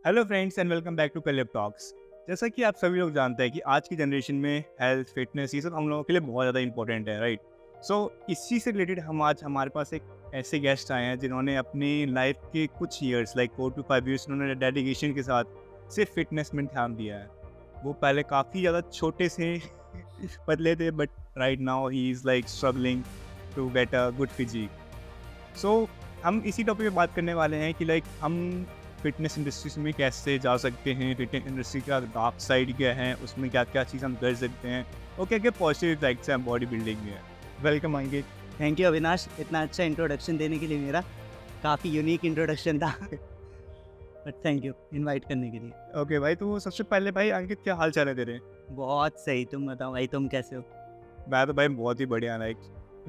Hello friends and welcome back to Caleb talks. जैसा कि आप सभी लोग जानते हैं कि आज की जनरेशन में हेल्थ फिटनेस ये सब हम लोगों के लिए बहुत ज़्यादा इंपॉर्टेंट है, राइट। सो इसी से रिलेटेड हम आज हमारे पास एक ऐसे गेस्ट आए हैं जिन्होंने अपनी लाइफ के कुछ ईयर्स लाइक 4 to 5 years उन्होंने डेडिकेशन के साथ सिर्फ फिटनेस में ध्यान दिया है। वो पहले काफ़ी ज़्यादा छोटे से पतले थे, but right now he is like struggling to get a good physique. So हम इसी टॉपिक पे बात करने वाले हैं कि लाइक हम फिटनेस इंडस्ट्री में कैसे जा सकते हैं, फिटनेस इंडस्ट्री का डार्क साइड क्या है, उसमें क्या क्या चीज़ हम कर सकते हैं और क्या क्या पॉजिटिव इफेक्ट्स हैं बॉडी बिल्डिंग में। Welcome Ankit. Thank you Avinash, इतना अच्छा इंट्रोडक्शन देने के लिए। मेरा काफ़ी यूनिक इंट्रोडक्शन था बट थैंक यू इनवाइट करने के लिए। ओके भाई, तो सबसे पहले भाई अंकित, क्या हाल चाल है तेरे? बहुत सही, तुम बताओ भाई, तुम कैसे हो? मैं तो भाई बहुत ही बढ़िया। लाइक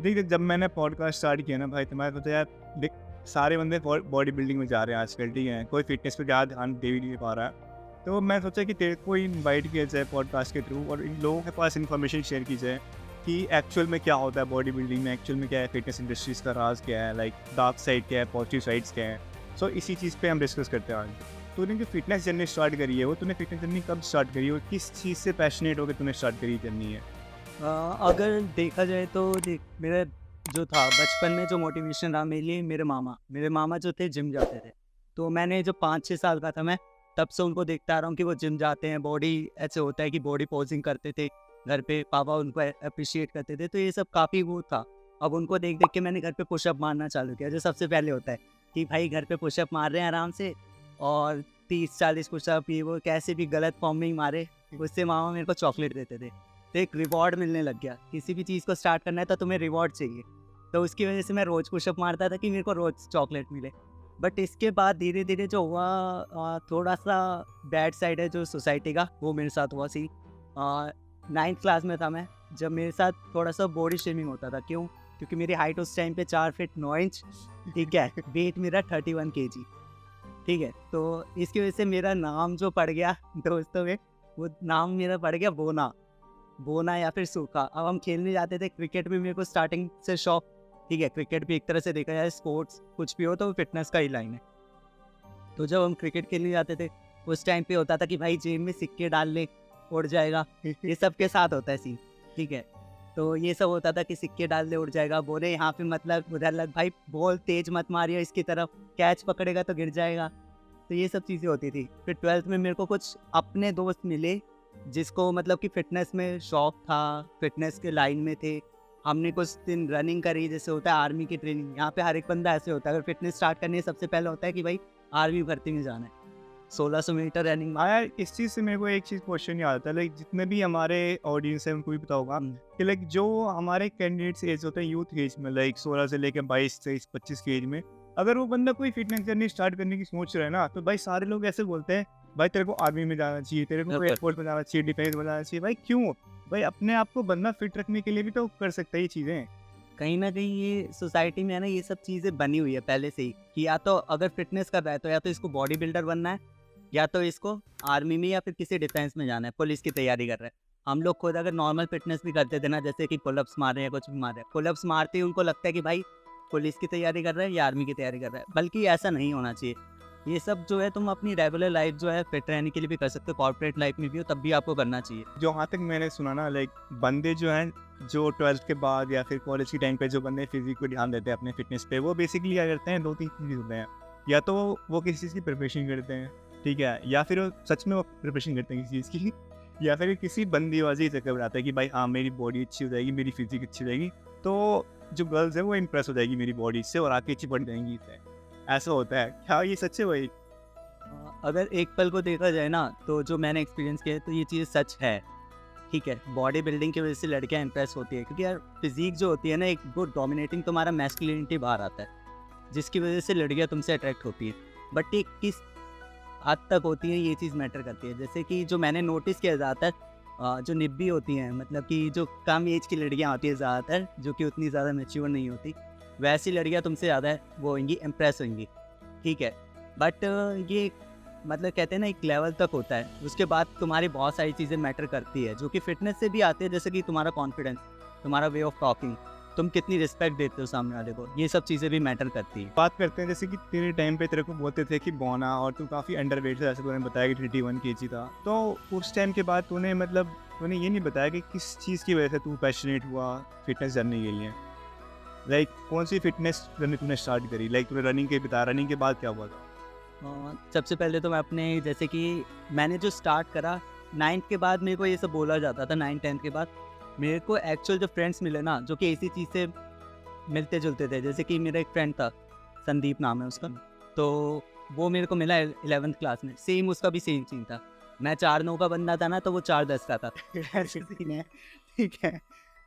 देख, जब मैंने पॉडकास्ट स्टार्ट किया ना भाई, तो मैं सोचा यार देख, सारे बंदे बॉडी बिल्डिंग में जा रहे हैं आजकल, ठीक है, कोई फिटनेस पे ज़्यादा ध्यान दे भी नहीं पा रहा है। तो मैं सोचा कि तेरे को इनवाइट किया जाए पॉडकास्ट के थ्रू और इन लोगों के पास इन्फॉर्मेशन शेयर की जाए कि एक्चुअल में क्या होता है बॉडी बिल्डिंग में, एक्चुअल में क्या है फिटनेस इंडस्ट्रीज का राज क्या है, लाइक डार्क साइड क्या है, पॉजिटिव साइड्स क्या है। सो इसी चीज़ पे हम डिस्कस करते हैं आज। तूने जो फिटनेस जर्नी स्टार्ट करी है, वो तूने फिटनेस जर्नी कब स्टार्ट करी और किस चीज़ से पैशनेट होकर तूने स्टार्ट करी जर्नी है? अगर देखा जाए तो देख, मेरा जो था बचपन में जो मोटिवेशन रहा मेरे लिए, मेरे मामा जो थे जिम जाते थे। तो मैंने जो 5-6 साल का था, मैं तब से उनको देखता आ रहा हूँ कि वो जिम जाते हैं। बॉडी ऐसे होता है कि बॉडी पोजिंग करते थे घर पे, पापा उनको अप्रिशिएट करते थे, तो ये सब काफ़ी वो था। अब उनको देख देख के मैंने घर पे पुशअप मारना चालू किया। जो सबसे पहले होता है कि भाई घर पे पुशअप मार रहे हैं आराम से, और 30-40 पुशअप ये वो कैसे भी गलत फॉर्म में ही मारे, उससे मामा मेरे को चॉकलेट देते थे। तो एक रिवॉर्ड मिलने लग गया। किसी भी चीज़ को स्टार्ट करना है तो तुम्हें रिवॉर्ड चाहिए। तो उसकी वजह से मैं रोज़ पुशअप मारता था कि मेरे को रोज़ चॉकलेट मिले। बट इसके बाद धीरे धीरे जो हुआ, थोड़ा सा बैड साइड है जो सोसाइटी का, वो मेरे साथ हुआ। सी 9th क्लास में था मैं, जब मेरे साथ थोड़ा सा बॉडी शेमिंग होता था। क्यों? क्योंकि मेरी हाइट उस टाइम पे 4 फीट 9 इंच, ठीक है, वेट मेरा 31 kg, ठीक है। तो इसकी वजह से मेरा नाम जो पड़ गया दोस्तों में, वो नाम मेरा पड़ गया बोना या फिर सूखा। अब हम खेलने जाते थे क्रिकेट में, मेरे को स्टार्टिंग से शौक, ठीक है। क्रिकेट भी एक तरह से देखा जाए स्पोर्ट्स कुछ भी हो तो वो फिटनेस का ही लाइन है। तो जब हम क्रिकेट खेलने जाते थे, उस टाइम पे होता था कि भाई जेब में सिक्के डाल ले, उड़ जाएगा। ये सबके साथ होता है सीन, ठीक है। तो ये सब होता था कि सिक्के डाल दे उड़ जाएगा, बोले यहाँ पे मतलब उधर लग, भाई बॉल तेज मत मारियो इसकी तरफ, कैच पकड़ेगा तो गिर जाएगा। तो ये सब चीज़ें होती थी। फिर 12th में मेरे को कुछ अपने दोस्त मिले जिसको मतलब कि फ़िटनेस में शौक था, फ़िटनेस के लाइन में थे। हमने कुछ दिन रनिंग करी, जैसे होता है आर्मी की ट्रेनिंग, यहाँ पे हर एक बंदा ऐसे होता है। अगर फ़िटनेस स्टार्ट करनी है, सबसे पहले होता है कि भाई आर्मी भर्ती में जाना है, 1600 मीटर रनिंग। हाँ यार, इस चीज़ से मेरे को एक चीज़ क्वेश्चन याद आता है, लाइक जितने भी हमारे ऑडियंस है उनको भी पता होगा कि लाइक जो हमारे कैंडिडेट्स एज होते हैं यूथ एज में, लाइक 16 से लेकर 22, 23, 25 की एज में, अगर वो बंदा कोई फिटनेस जर्नी स्टार्ट करने की सोच रहा है ना, तो भाई सारे लोग ऐसे बोलते हैं भाई तेरे को आर्मी में जाना चाहिए, तेरे को एयरफोर्स में जाना चाहिए, डिफेंस में जाना चाहिए। भाई क्यों? भाई अपने आप को बंदा फिट रखने के लिए भी तो कर सकता है ये चीज़ें। कहीं ना कहीं ये सोसाइटी में है ना, ये सब चीज़ें बनी हुई है पहले से ही कि या तो अगर फिटनेस कर रहा है तो या तो इसको बॉडी बिल्डर बनना है, या तो इसको आर्मी में या फिर किसी डिफेंस में जाना है, पुलिस की तैयारी कर रहा है। हम लोग खुद अगर नॉर्मल फिटनेस भी करते थे ना, जैसे कि पुलअप्स मार रहे हैं, कुछ भी मार रहे हैं, पुलअप्स मारते ही उनको लगता है कि भाई पुलिस की तैयारी कर रहा है या आर्मी की तैयारी कर रहा है। बल्कि ऐसा नहीं होना चाहिए। ये सब जो है तुम अपनी रेगुलर लाइफ जो है फिट रहने के लिए भी कर सकते हो, कॉर्पोरेट लाइफ में भी हो तब भी आपको करना चाहिए। जो वहाँ तक मैंने सुना ना, लाइक बंदे जो हैं जो 12th के बाद या फिर कॉलेज के टाइम पे जो बंदे फिजिक पे ध्यान देते हैं अपने फिटनेस पे, वो बेसिकली क्या करते हैं, 2-3 चीज़ होते हैं। या तो वो किसी चीज़ की प्रिपरेशन करते हैं, ठीक है, या फिर वो सच में वो प्रिपरेशन करते हैं किसी चीज़ की या फिर किसी बंदीबाजी चक्कर बनाता है कि भाई हाँ मेरी बॉडी अच्छी हो जाएगी, मेरी फिजिक अच्छी हो जाएगी, तो जो गर्ल्स है वो इम्प्रेस हो जाएगी मेरी बॉडी से और आके अच्छी बढ़ जाएंगी इससे। ऐसा होता है क्या? ये सच है भाई? अगर एक पल को देखा जाए ना, तो जो मैंने एक्सपीरियंस किया है तो ये चीज़ सच है, ठीक है। बॉडी बिल्डिंग की वजह से लड़कियां इंप्रेस होती है, क्योंकि यार फिजिक जो होती है ना, एक गुड डोमिनेटिंग तुम्हारा मैस्कुलिनिटी बाहर आता है, जिसकी वजह से लड़कियां तुमसे अट्रैक्ट होती है। बट ये किस हद तक होती है, ये चीज़ मैटर करती है। जैसे कि जो मैंने नोटिस किया ज़्यादातर, जो निब्बी होती हैं, मतलब कि जो कम एज की लड़कियां होती हैं ज़्यादातर, जो कि उतनी ज़्यादा मैच्योर नहीं होती, वैसी लड़कियां तुमसे ज़्यादा वो होंगी, इम्प्रेस होंगी, ठीक है। बट ये मतलब कहते हैं ना एक लेवल तक होता है, उसके बाद तुम्हारी बहुत सारी चीज़ें मैटर करती है जो कि फिटनेस से भी आती है, जैसे कि तुम्हारा कॉन्फिडेंस, तुम्हारा वे ऑफ टॉकिंग, तुम कितनी रिस्पेक्ट देते हो सामने वाले को, ये सब चीज़ें भी मैटर करती है। बात करते हैं जैसे कि तेरे टाइम पे तेरे को बोलते थे कि बौना और तू काफ़ी अंडरवेट था, जैसे तूने बताया कि 31 केजी था। तो उस टाइम के बाद तूने मतलब तूने ये नहीं बताया कि किस चीज़ की वजह से तू पैशनेट हुआ फिटनेस जर्नी के लिए। लाइक कौन सी फिटनेस जर्नी तूने स्टार्ट करी? लाइक तूने रनिंग के बताया, रनिंग के बाद क्या हुआ था? सबसे पहले तो मैं अपने जैसे कि मैंने जो स्टार्ट करा 9th के बाद, मेरे को ये सब बोला जाता था 9th-10th के बाद। मेरे को एक्चुअल जो फ्रेंड्स मिले ना, जो कि इसी चीज़ से मिलते जुलते थे, जैसे कि मेरा एक फ्रेंड था, संदीप नाम है उसका, तो वो मेरे को मिला 11th क्लास में। सेम उसका भी सेम सीन था। मैं 4'9" का बंदा था ना, तो वो 4'10" का था। ऐसे सीन है, ठीक है।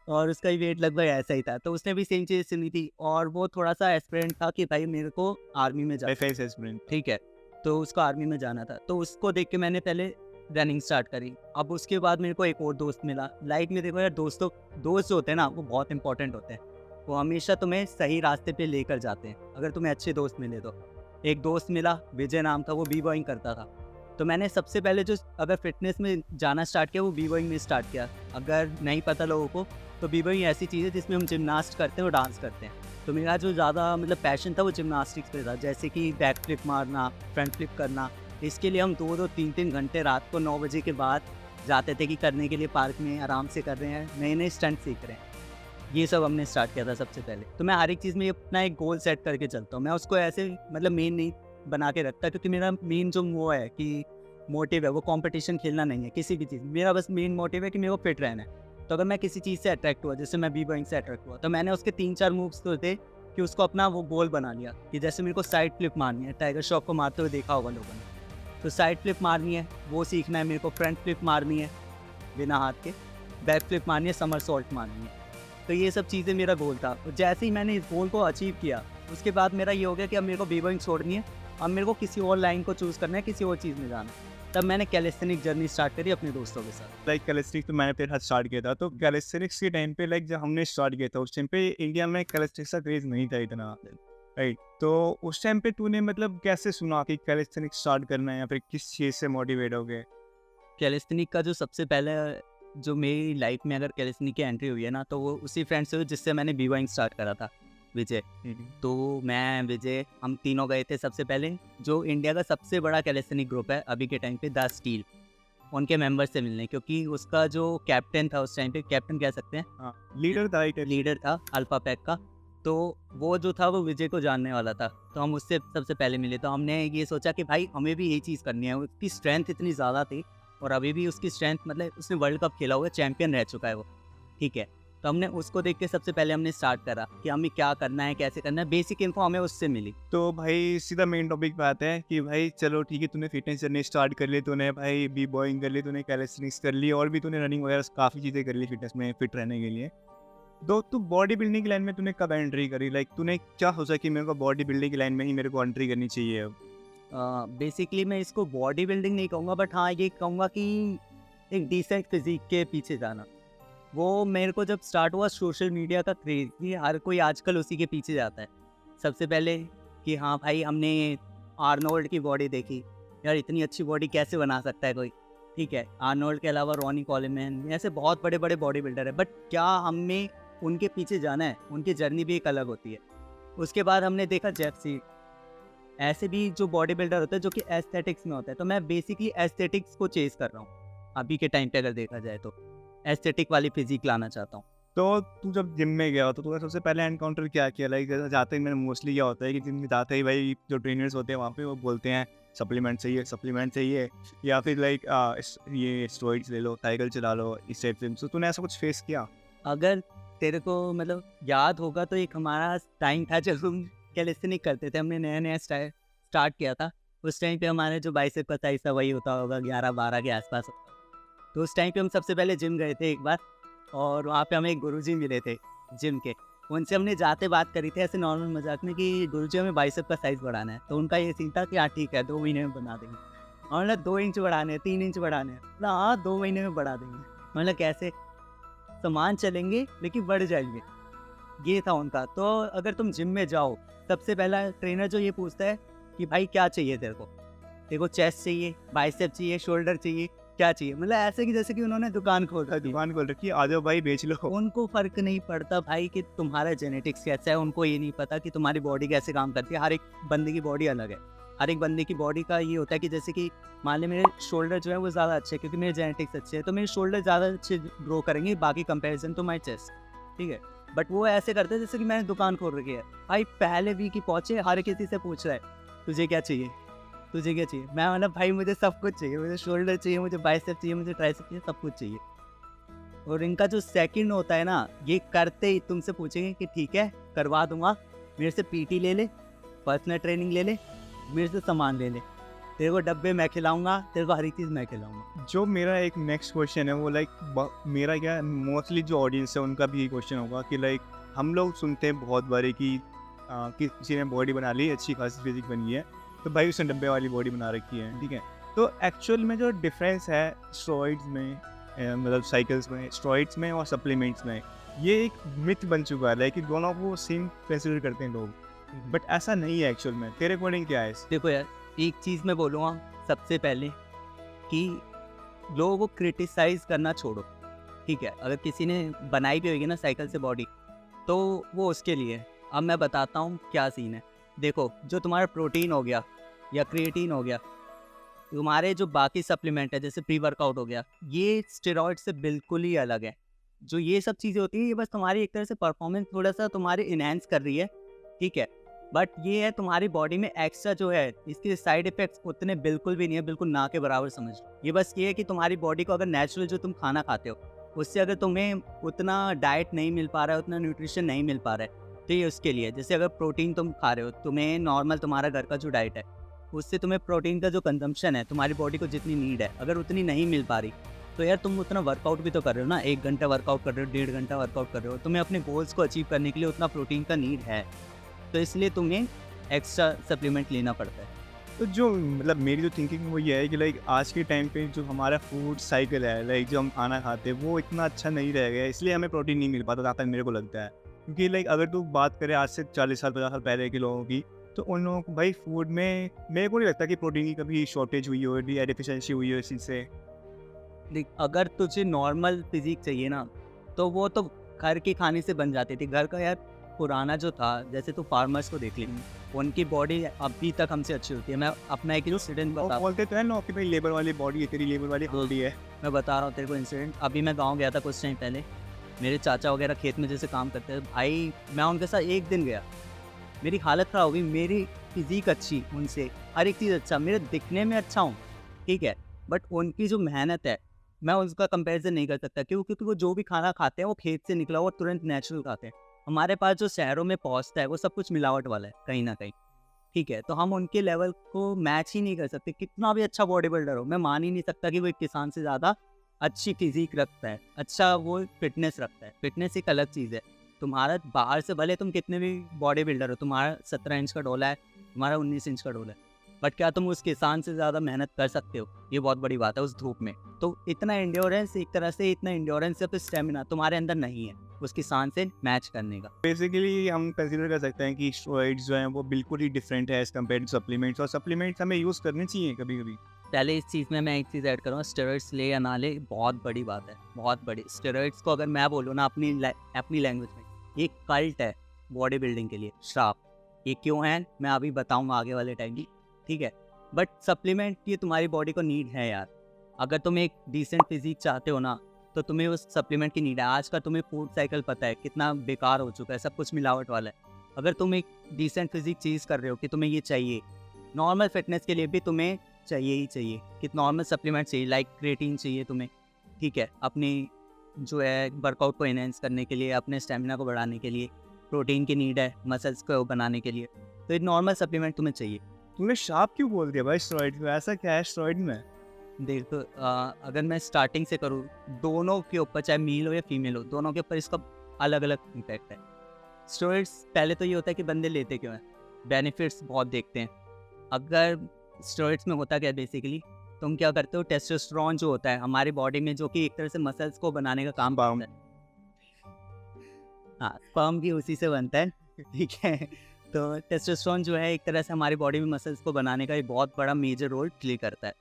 और उसका भी वेट लगभग ऐसा ही था, तो उसने भी सेम चीज़ सुनी थी। और वो थोड़ा सा एस्पिरेंट था कि भाई मेरे को आर्मी में जाना, FS एस्पिरेंट। ठीक है, तो उसको आर्मी में जाना था। तो उसको देख के मैंने पहले रनिंग स्टार्ट करी। अब उसके बाद मेरे को एक और दोस्त मिला। लाइफ में देखो यार, दोस्त जो होते हैं ना, वो बहुत इंपॉर्टेंट होते हैं। वो हमेशा तुम्हें सही रास्ते पे लेकर जाते हैं, अगर तुम्हें अच्छे दोस्त मिले तो। एक दोस्त मिला, विजय नाम था, वो बी-बॉइंग करता था। तो मैंने सबसे पहले जो अगर फिटनेस में जाना स्टार्ट किया, वो बी-बॉइंग में स्टार्ट किया। अगर नहीं पता लोगों को, तो बी-बॉइंग ऐसी चीज़ है जिसमें हम जिम्नास्ट करते हैं और डांस करते हैं। तो मेरा जो ज़्यादा मतलब पैशन था, वो जिम्नास्टिक्स पे था, जैसे कि बैक फ्लिप मारना, फ्रंट फ्लिप करना। इसके लिए हम 2-2, 3-3 घंटे रात को 9 बजे के बाद जाते थे कि करने के लिए पार्क में आराम से कर रहे हैं, नए-नए स्टंट सीख रहे हैं। ये सब हमने स्टार्ट किया था सबसे पहले। तो मैं हर एक चीज़ में अपना एक गोल सेट करके चलता हूँ। मैं उसको ऐसे मतलब मेन नहीं बना के रखता, क्योंकि मेरा मेन जो वो है कि मोटिव है, वो कॉम्पिटिशन खेलना नहीं है किसी भी चीज़ में। मेरा बस मेन मोटिव है कि मेरे को फिट रहना है। तो अगर मैं किसी चीज़ से अट्रैक्ट हुआ, जैसे मैं बी-बॉइंग से अट्रैक्ट हुआ, तो मैंने उसके 3-4 मूव्स तो थे कि उसको अपना वो गोल बना लिया कि जैसे मेरे को साइड फ्लिप मारनी है, टाइगर श्रॉफ को मारते हुए देखा होगा लोगों ने, तो साइड फ्लिप मारनी है, वो सीखना है मेरे को। फ्रंट फ्लिप मारनी है बिना हाथ के, बैक फ्लिप मारनी है, समरसॉल्ट मारनी है। तो ये सब चीज़ें मेरा गोल था। तो जैसे ही मैंने इस गोल को अचीव किया, उसके बाद मेरा ये हो गया कि अब मेरे को बी-बॉइंग छोड़नी है, अब मेरे को किसी और लाइन को चूज़ करना है, किसी और चीज़ में जाना है। तब मैंने कैलिस्थेनिक जर्नी स्टार्ट करी अपने दोस्तों के साथ। लाइक कैलिस्थेनिक्स तो मैंने तेरे साथ स्टार्ट किया था। तो कैलिस्थेनिक्स के टाइम पे लाइक जब हमने स्टार्ट किया था, उस टाइम पे इंडिया में कैलिस्थेनिक्स का क्रेज नहीं था इतना, राइट? तो उस टाइम पे तूने मतलब कैसे सुना कि कैलिस्थेनिक्स स्टार्ट करना है, या फिर किस चीज़ से मोटिवेट हो गए? कैलिस्थेनिक का जो सबसे पहले जो मेरी लाइफ में अगर कैलिस्थेनिक की एंट्री हुई है ना, तो वो उसी फ्रेंड से हुई जिससे मैंने बी-बॉइंग स्टार्ट करा था, विजय। तो मैं, विजय, हम तीनों गए थे सबसे पहले जो इंडिया का सबसे बड़ा कैलिस्थेनिक ग्रुप है अभी के टाइम पे, द स्टील, उनके मेंबर से मिलने। क्योंकि उसका जो कैप्टन था उस टाइम पे, कैप्टन कह सकते हैं, हाँ, लीडर था, लीडर था अल्फा पैक का। तो वो जो था वो विजय को जानने वाला था, तो हम उससे सबसे पहले मिले। तो हमने ये सोचा कि भाई हमें भी यही चीज़ करनी है। उसकी स्ट्रेंथ इतनी ज़्यादा थी, और अभी भी उसकी स्ट्रेंथ, मतलब उसने वर्ल्ड कप खेला हुआ है, चैंपियन रह चुका है वो, ठीक है। तो हमने उसको देख के सबसे पहले हमने स्टार्ट करा कि हमें क्या करना है, कैसे करना है। बेसिक इन्फो हमें उससे मिली। तो भाई सीधा मेन टॉपिक पे आते हैं कि भाई चलो ठीक है, तूने फिटनेस जर्नी स्टार्ट कर ली, तूने भाई बी बॉइंग कर ली, तूने कैलिस्थेनिक्स कर ली, और भी तूने रनिंग वगैरह काफ़ी चीज़ें कर ली फिटनेस में फिट रहने के लिए। तो तू बॉडी बिल्डिंग की लाइन में तूने कब एंट्री करी? लाइक तूने क्या सोचा कि मेरे को बॉडी बिल्डिंग की लाइन में ही मेरे को एंट्री करनी चाहिए अब? बेसिकली मैं इसको बॉडी बिल्डिंग नहीं कहूँगा, बट हाँ ये कहूँगा कि एक डिसेंट फिजिक के पीछे जाना। वो मेरे को जब स्टार्ट हुआ सोशल मीडिया का क्रेज़, ये हर कोई आजकल उसी के पीछे जाता है। सबसे पहले कि हाँ भाई, हमने आर्नोल्ड की बॉडी देखी, यार इतनी अच्छी बॉडी कैसे बना सकता है कोई, ठीक है। आर्नोल्ड के अलावा रॉनी कॉलेमैन, ऐसे बहुत बड़े बड़े बॉडी बिल्डर है, बट क्या हमें उनके पीछे जाना है? उनकी जर्नी भी एक अलग होती है। उसके बाद हमने देखा जेफ सी, ऐसे भी जो बॉडी बिल्डर होते हैं जो कि एस्थेटिक्स में होता है। तो मैं बेसिकली एस्थेटिक्स को चेज़ कर रहा हूँ अभी के टाइम पे, अगर देखा जाए तो एस्थेटिक वाली फिजिक लाना चाहता हूँ। तो तू जब जिम में गया तो तूने सबसे पहले एनकाउंटर क्या किया? लाइक जैसे जाते ही मैंने मोस्टली क्या होता है कि जिम में जाते ही भाई जो ट्रेनर्स होते हैं वहाँ पे वो बोलते हैं सप्लीमेंट चाहिए, या फिर लाइक ये स्टेरॉइड्स ले लो, साइकिल चला लो, इस टाइप से। तो तूने ऐसा कुछ फेस किया? अगर तेरे को मतलब याद होगा, तो एक हमारा टाइम था जब हम कैलिस्थेनिक करते थे, हमने नया नया स्टार्ट किया था। उस टाइम पे हमारे जो बाइसेप का साइज था वही होता होगा 11-12 के आसपास होता। तो उस टाइम पे हम सबसे पहले जिम गए थे एक बार, और वहाँ पे हमें एक गुरुजी मिले थे जिम के। उनसे हमने जाते बात करी थी ऐसे नॉर्मल मजाक में कि गुरुजी हमें बाइसेप का साइज़ बढ़ाना है। तो उनका ये सीन था कि हाँ ठीक है, 2 महीने में बना देंगे। और मतलब 2 इंच बढ़ाने हैं, 3 इंच बढ़ाने हैं, मतलब हाँ 2 महीने में बढ़ा देंगे। मतलब कैसे सामान चलेंगे लेकिन बढ़ जाएंगे, ये था उनका। तो अगर तुम जिम में जाओ, सबसे पहला ट्रेनर जो ये पूछता है कि भाई क्या चाहिए तेरे को चेस्ट चाहिए, बाइसेप चाहिए, शोल्डर चाहिए, क्या चाहिए, मतलब ऐसे कि जैसे कि उन्होंने दुकान खोल रखी है। दुकान खोल रखी है, आ जाओ भाई बेच लो। उनको फर्क नहीं पड़ता भाई कि तुम्हारा जेनेटिक्स कैसा है, उनको ये नहीं पता कि तुम्हारी बॉडी कैसे काम करती है। हर एक बंदे की बॉडी अलग है। हर एक बंदे की बॉडी का ये होता है कि जैसे कि मान ले मेरे शोल्डर जो है वो ज़्यादा अच्छे है क्योंकि मेरे जेनेटिक्स अच्छे है, तो मेरे शोल्डर ज़्यादा अच्छे ग्रो करेंगे बाकी कंपैरिजन टू माई चेस्ट, ठीक है। बट वो ऐसे करते हैं जैसे कि मैंने दुकान खोल रखी है। भाई पहले वीक ही पहुँचे, हर किसी से पूछ रहा है तुझे क्या चाहिए, तुझे क्या चाहिए। मैं मतलब भाई मुझे सब कुछ चाहिए, मुझे शोल्डर चाहिए, मुझे बाइसेप चाहिए, मुझे ट्राइसेप चाहिए, सब कुछ चाहिए। और इनका जो सेकंड होता है ना, ये करते ही तुमसे पूछेंगे कि ठीक है करवा दूंगा, मेरे से पीटी ले ले, पर्सनल ट्रेनिंग ले ले, मेरे से सामान ले ले, तेरे को डब्बे मैं खिलाऊंगा, तेरे को हर एक चीज़ मैं खिलाऊंगा। जो मेरा एक नेक्स्ट क्वेश्चन है वो लाइक मेरा क्या मोस्टली जो ऑडियंस है उनका भी ये क्वेश्चन होगा कि लाइक हम लोग सुनते हैं बहुत बारी कि किसी ने बॉडी बना ली, अच्छी खासी फिजिक बनी है, तो भाई उसने डब्बे वाली बॉडी बना रखी है, ठीक है। तो एक्चुअल में जो डिफरेंस है स्टेरॉइड्स में, मतलब साइकिल्स में, स्टेरॉइड्स में और सप्लीमेंट्स में, ये एक मिथ बन चुका है लाइक कि दोनों को सेम कंसिडर करते हैं लोग, बट ऐसा नहीं है एक्चुअल में। तेरे अकॉर्डिंग क्या है? देखो यार, एक चीज़ मैं बोलूँगा सबसे पहले कि लोगों को क्रिटिसाइज करना छोड़ो, ठीक है। अगर किसी ने बनाई भी होगी ना साइकिल से बॉडी, तो वो उसके लिए है। अब मैं बताता हूँ क्या सीन है। देखो, जो तुम्हारा प्रोटीन हो गया या क्रिएटिन हो गया, तुम्हारे जो बाकी सप्लीमेंट है जैसे प्री वर्कआउट हो गया, ये स्टेरॉइड से बिल्कुल ही अलग है। जो ये सब चीज़ें होती है ये बस तुम्हारी एक तरह से परफॉर्मेंस थोड़ा सा तुम्हारी इनहेंस कर रही है, ठीक है। बट ये है तुम्हारी बॉडी में एक्स्ट्रा जो है, इसके साइड इफेक्ट्स उतने बिल्कुल भी नहीं है, बिल्कुल ना के बराबर समझ लो। ये बस ये है कि तुम्हारी बॉडी को अगर नेचुरल जो तुम खाना खाते हो उससे अगर तुम्हें उतना डाइट नहीं मिल पा रहा है, उतना न्यूट्रिशन नहीं मिल पा रहा है, तो ये उसके लिए। जैसे अगर प्रोटीन तुम खा रहे हो, तुम्हें नॉर्मल तुम्हारा घर का जो डाइट है उससे तुम्हें प्रोटीन का जो कंजम्पशन है तुम्हारी बॉडी को जितनी नीड है, अगर उतनी नहीं मिल पा रही, तो यार तुम उतना वर्कआउट भी तो कर रहे हो ना। 1 घंटा वर्कआउट कर रहे हो, 1.5 घंटा वर्कआउट कर रहे हो, तुम्हें अपने गोल्स को अचीव करने के लिए उतना प्रोटीन का नीड है, तो इसलिए तुम्हें एक्स्ट्रा सप्लीमेंट लेना पड़ता है। तो जो मतलब मेरी जो थिंकिंग वो ये है कि लाइक आज के टाइम पे जो हमारा फूड साइकिल है, लाइक जो हम खाना खाते हैं वो इतना अच्छा नहीं रह गया, इसलिए हमें प्रोटीन नहीं मिल पाता, जहाँ तक मेरे को लगता है। क्योंकि लाइक अगर तू बात करें आज से 40 साल 50 साल पहले के लोगों की, तो उन लोगों को भाई फूड में मेरे को नहीं लगता कि प्रोटीन की कभी शॉर्टेज हुई हो, डिफिशिएंसी हुई हो इस चीज़ से। देख, अगर तुझे नॉर्मल फिजिक चाहिए ना, तो वो तो घर के खाने से बन जाती थी। घर का यार पुराना जो था, जैसे तू फार्मर्स को देख ले, उनकी बॉडी अभी तक हमसे अच्छी होती है। मैं अपना एक इंसिडेंट वो बता बोलते तो है ना कि भाई लेबर वाली बॉडी है, तेरी लेबर वाली बॉडी है। मैं बता रहा हूँ तेरे को इंसिडेंट। अभी मैं गाँव गया था कुछ टाइम पहले, मेरे चाचा वगैरह खेत में जैसे काम करते हैं भाई, मैं उनके साथ एक दिन गया, मेरी हालत ख़राब हो गई। मेरी फिजिक अच्छी उनसे, हर एक चीज़ अच्छा, मेरे दिखने में अच्छा हूँ, ठीक है। बट उनकी जो मेहनत है मैं उसका कंपैरिजन नहीं कर सकता। क्यों? क्योंकि वो जो भी खाना खाते हैं वो खेत से निकला हुआ तुरंत नेचुरल खाते हैं। हमारे पास जो शहरों में पहुँचता है वो सब कुछ मिलावट वाला है कहीं ना कहीं, ठीक है। तो हम उनके लेवल को मैच ही नहीं कर सकते। कितना भी अच्छा बॉडी बिल्डर हो, मैं मान ही नहीं सकता कि वो एक किसान से ज़्यादा अच्छी फिजिक रखता है, अच्छा वो फिटनेस रखता है। फिटनेस एक अलग चीज़ है। तुम्हारा बाहर से भले तुम कितने भी बॉडी बिल्डर हो, तुम्हारा 17 इंच का डोला है, तुम्हारा 19 इंच का डोला है, बट क्या तुम उस किसान से ज़्यादा मेहनत कर सकते हो? ये बहुत बड़ी बात है उस धूप में। तो इतना इंड्योरेंस, एक तरह से इतना इंड्योरेंस या फिर स्टेमिना तुम्हारे अंदर नहीं है उस किसान से मैच करने का। बेसिकली हम कंसीडर कर सकते हैं कि स्टेरॉइड्स जो हैं वो बिल्कुल ही डिफरेंट है एज कम्पेयर टू सप्लीमेंट्स, और सप्लीमेंट्स हमें यूज़ करने चाहिए कभी कभी। पहले इस चीज़ में मैं एक चीज़ ऐड करूँगा, स्टेरॉइड्स ले या ना ले बहुत बड़ी बात है, बहुत बड़ी। स्टेरॉइड्स को अगर मैं बोलूँ ना अपनी लैंग्वेज में, ये कल्ट है बॉडी बिल्डिंग के लिए, श्राप। ये क्यों है मैं अभी बताऊँगा आगे वाले टाइम की, ठीक है। बट सप्लीमेंट ये तुम्हारी बॉडी को नीड है यार। अगर तुम एक डिसेंट फिजिक चाहते हो ना, तो तुम्हें उस सप्लीमेंट की नीड है। आज का तुम्हें फूड साइकिल पता है कितना बेकार हो चुका है, सब कुछ मिलावट वाला है। अगर तुम एक डिसेंट फिजिक चीज़ कर रहे हो कि तुम्हें ये चाहिए, नॉर्मल फिटनेस के लिए भी तुम्हें चाहिए ही चाहिए कि नॉर्मल सप्लीमेंट चाहिए, लाइक क्रिएटिन चाहिए तुम्हें, ठीक है, अपनी जो है वर्कआउट को एनहेंस करने के लिए, अपने स्टेमिना को बढ़ाने के लिए। प्रोटीन की नीड है मसल्स को बनाने के लिए, तो एक नॉर्मल सप्लीमेंट तुम्हें चाहिए। तूने शार्प क्यों बोल दिया भाई स्टेरॉइड में? ऐसा क्या है स्टेरॉइड में? देख तो अगर मैं स्टार्टिंग से करूँ, दोनों के ऊपर चाहे मेल हो या फीमेल हो, दोनों के ऊपर इसका अलग अलग इम्पैक्ट है। स्टेरॉइड्स पहले तो ये होता है कि बंदे लेते क्यों हैं, बेनिफिट्स बहुत देखते हैं। अगर स्टेरॉइड्स में होता क्या बेसिकली, तुम क्या करते हो, टेस्टोस्टेरोन जो होता है हमारी बॉडी में, जो कि एक तरह से मसल्स को बनाने का काम करता है। हाँ, स्पर्म भी उसी से बनता है, ठीक है। तो टेस्टोस्टेरोन जो है एक तरह से हमारी बॉडी में मसल्स को बनाने का एक बहुत बड़ा मेजर रोल प्ले करता है।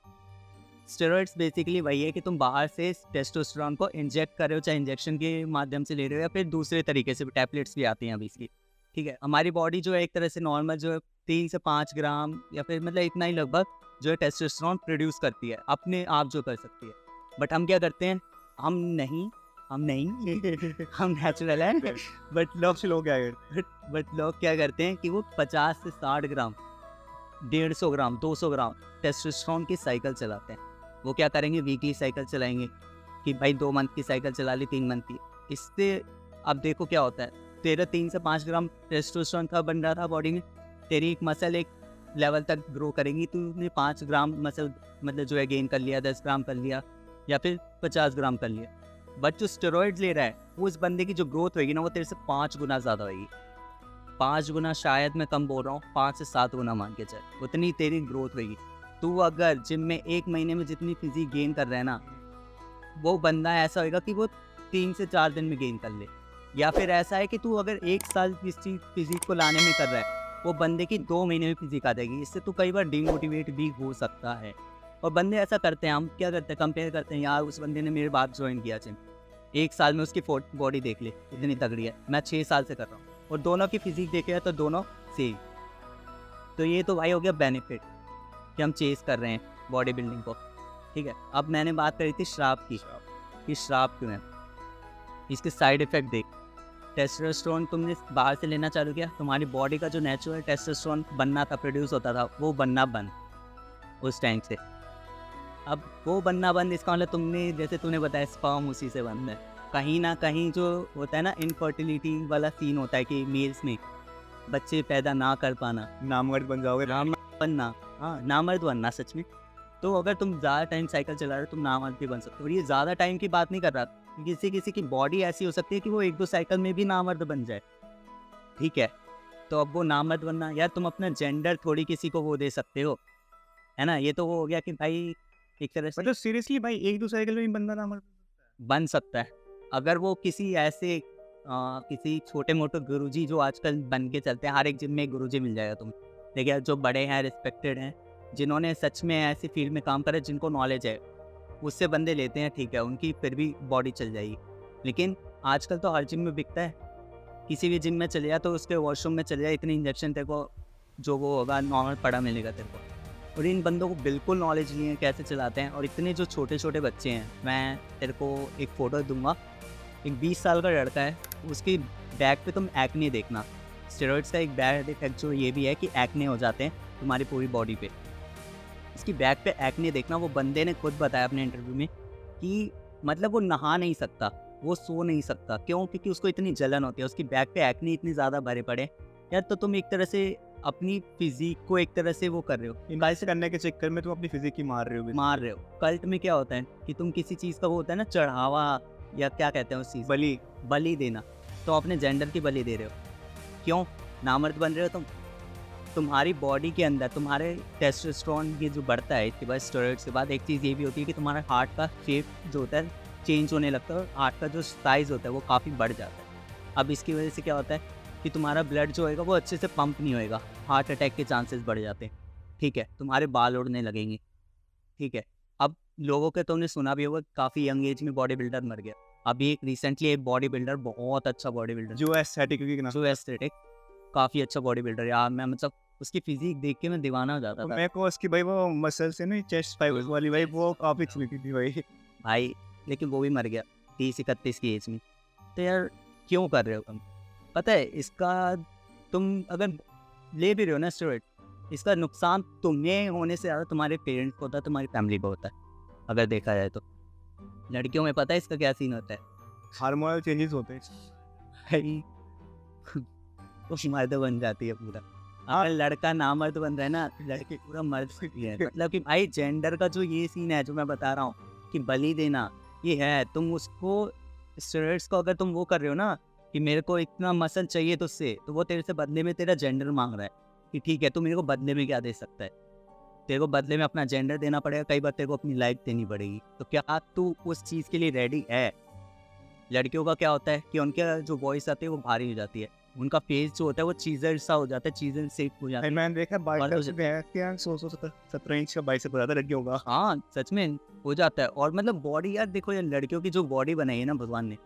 स्टेरॉइड्स बेसिकली वही है कि तुम बाहर से टेस्टोस्टेरोन को इंजेक्ट कर रहे हो, चाहे इंजेक्शन के माध्यम से ले रहे हो या फिर दूसरे तरीके से भी, टैबलेट्स भी आती हैं अभी इसकी। ठीक है, हमारी बॉडी जो है एक तरह से नॉर्मल जो है 3 से 5 ग्राम या फिर मतलब इतना ही लगभग जो है टेस्टोस्टेरोन प्रोड्यूस करती है, अपने आप जो कर सकती है। बट हम क्या करते हैं, हम नहीं हम नेचुरल है, बट लोग क्या है लोग क्या करते हैं कि वो 50 से 60 ग्राम, 150 ग्राम, 200 ग्राम टेस्टोस्टेरोन की साइकिल चलाते हैं। वो क्या करेंगे, वीकली साइकिल चलाएंगे कि भाई 2 मंथ की साइकिल चला ली, 3 मंथ की। इससे अब देखो क्या होता है, तेरा 3 से 5 ग्राम टेस्टोस्टेरोन था बन रहा था बॉडी में, तेरी एक मसल एक लेवल तक ग्रो करेंगी, तूने 5 ग्राम मसल मतलब जो है गेन कर लिया, 10 ग्राम कर लिया या फिर 50 ग्राम कर लिया। बट जो स्टेरॉइड्स ले रहा है वो उस बंदे की जो ग्रोथ होगी ना वो तेरे से 5 गुना ज़्यादा होगी। 5 गुना, शायद मैं कम बोल रहा हूँ, 5 से 7 गुना मान के चल, उतनी तेरी ग्रोथ होगी। तू अगर जिम में 1 महीने में जितनी फिजिक गेन कर रहा है ना, वो बंदा ऐसा होगा कि वो 3 से 4 दिन में गेन कर ले। या फिर ऐसा है कि तू अगर 1 साल किसी फिजिक को लाने में कर रहा है, वो बंदे की 2 महीने में फिजिक आ जाएगी। इससे तू कई बार डिमोटिवेट भी हो सकता है। और बंदे ऐसा करते हैं, हम क्या करते हैं, कंपेयर करते हैं, यार उस बंदे ने मेरे बाद ज्वाइन किया जिम, 1 साल में उसकी बॉडी देख ले इतनी तगड़ी है, मैं 6 साल से कर रहा हूँ, और दोनों की फिजिक देखे तो दोनों सेम। तो ये तो भाई हो गया बेनिफिट कि हम चेस कर रहे हैं बॉडी बिल्डिंग को। ठीक है, अब मैंने बात करी थी श्राप की, कि श्राप क्यों है। इसके साइड इफेक्ट देख, टेस्टोस्टेरोन तुमने बाहर से लेना चालू किया, तुम्हारी बॉडी का जो नेचुरल टेस्टोस्टेरोन बनना था, प्रोड्यूस होता था, वो बनना बंद उस टाइम से। अब वो बनना बंद, इसका मतलब तुमने जैसे तूने बताया स्पर्म उसी से बंद है। कहीं ना कहीं जो होता है ना इनफर्टिलिटी वाला सीन होता है कि मेल्स में बच्चे पैदा ना कर पाना, नामर्द बन जाओगे, बनना, हाँ नामर्द बनना सच में। तो अगर तुम ज़्यादा टाइम साइकिल चला रहे हो तुम नामर्द भी बन सकते हो। और ये ज़्यादा टाइम की बात नहीं कर रहा, किसी की बॉडी ऐसी हो सकती है कि वो 1-2 साइकिल में भी नामर्द बन जाए। ठीक है, तो अब वो नामर्द बनना, यार तुम अपना जेंडर थोड़ी किसी को वो दे सकते हो, है ना। ये तो वो हो गया कि भाई एक तरह से मतलब सीरियसली भाई 1-2 साइकिल में ही बंदा नामर्द बन सकता है अगर वो किसी ऐसे किसी छोटे मोटे गुरुजी जो आजकल बन के चलते हैं। हर एक जिम में एक गुरुजी मिल जाएगा तुम्हें, देखिए जो बड़े हैं, रिस्पेक्टेड हैं, जिन्होंने सच में ऐसी फील्ड में काम करा, जिनको नॉलेज है, उससे बंदे लेते हैं। ठीक है, उनकी फिर भी बॉडी चल जाएगी। लेकिन आजकल तो हर जिम में बिकता है, किसी भी जिम में चले जा तो उसके वॉशरूम में चले जा, इतने इंजेक्शन तेरे को जो वो होगा नॉर्मल पड़ा मिलेगा तेरे को। और इन बंदों को बिल्कुल नॉलेज नहीं है कैसे चलाते हैं। और इतने जो छोटे छोटे बच्चे हैं, मैं तेरे को एक फ़ोटो दूंगा, एक 20 साल का लड़का है, उसकी बैक पे तुम एक्ने देखना। स्टेरॉइड्स का एक बैड इफेक्ट जो ये भी है कि एक्ने हो जाते हैं तुम्हारी पूरी बॉडी पे। इसकी बैक पे एक्ने देखना, वो बंदे ने खुद बताया अपने इंटरव्यू में कि मतलब वो नहा नहीं सकता, वो सो नहीं सकता। क्यों? क्योंकि उसको इतनी जलन होती है, उसकी बैक पे एक्ने इतनी ज़्यादा भरे पड़े। यार तो तुम एक तरह से अपनी फिजिक को एक तरह से वो कर रहे हो, इन्वाइस करने के चक्कर में तुम अपनी फिजिक की मार रहे हो। कल्ट में क्या होता है कि तुम किसी चीज़ का वो होता है ना, चढ़ावा या क्या कहते हैं उस चीज़, बलि देना। तो अपने जेंडर की बलि दे रहे हो। क्यों? नामर्द बन रहे हो तुम। तुम्हारी बॉडी के अंदर तुम्हारे टेस्टोस्टेरोन ये जो बढ़ता है, इसके बाद स्टेरॉइड्स के बाद एक चीज़ ये भी होती है कि तुम्हारा हार्ट का शेप जो होता है चेंज होने लगता है, और हार्ट का जो साइज़ होता है वो काफ़ी बढ़ जाता है। अब इसकी वजह से क्या होता है कि तुम्हारा ब्लड जो होएगा वो अच्छे से पंप नहीं होएगा, हार्ट अटैक के चांसेस बढ़ जाते हैं। ठीक है, तुम्हारे बाल उड़ने लगेंगे। ठीक है, अब लोगों के तुमने सुना भी होगा काफ़ी यंग एज में बॉडी बिल्डर मर गया। अभी एक रिसेंटली एक बॉडी बिल्डर, बहुत अच्छा बॉडी बिल्डर, जो एस्थेटिक काफ़ी अच्छा बॉडी बिल्डर यार, मैं मतलब उसकी फिजिक देख के मैं दीवाना हो जाता था। मेरे को उसकी भाई वो मसल से नहीं, चेस्ट फाइबर्स वाली भाई, वो काफी चलती थी भाई। लेकिन वो भी मर गया 30-31 की एज में। तो यार क्यों कर रहे हो तुम? पता है इसका, तुम अगर ले भी रहे हो ना स्टेरॉइड, इसका नुकसान तुम्हें होने से ज़्यादा तुम्हारे पेरेंट्स को होता है, तुम्हारी फैमिली को होता है अगर देखा जाए तो। लड़कियों में पता है इसका क्या सीन होता है, हार्मोनल चेंजेस होते हैं भाई वो मर्द बन जाती है पूरा। अगर लड़का नामर्द बन रहा है ना, लड़की पूरा मर्द है। मतलब कि भाई जेंडर का जो ये सीन है जो मैं बता रहा हूँ कि बलि देना, ये है। तुम उसको स्टेरॉइड्स को अगर तुम वो कर रहे हो ना कि मेरे को इतना मसल चाहिए तुझसे, तो वो तेरे से बदले में तेरा जेंडर मांग रहा है कि ठीक है तू मेरे को बदले में क्या दे सकता है। तेरे को बदले में अपना जेंडर देना पड़ेगा, कई बार तेरे को अपनी लाइफ देनी पड़ेगी। तो क्या तू उस चीज़ के लिए रेडी है? लड़कियों का क्या होता है कि उनके जो वॉइस आती है वो भारी हो जाती है, उनका फेस जो होता है वो चीज़र सा हो जाता है, चीज़र शेप हो जाता है। मैंने देखा और बाइसेप्स में है क्या 16-17 इंच का बाइसेप हो जाता है लड़कियों का। हाँ, सच में हो जाता है। और मतलब बॉडी यार देखो यार, लड़कियों की जो बॉडी बनाई है ना भगवान ने,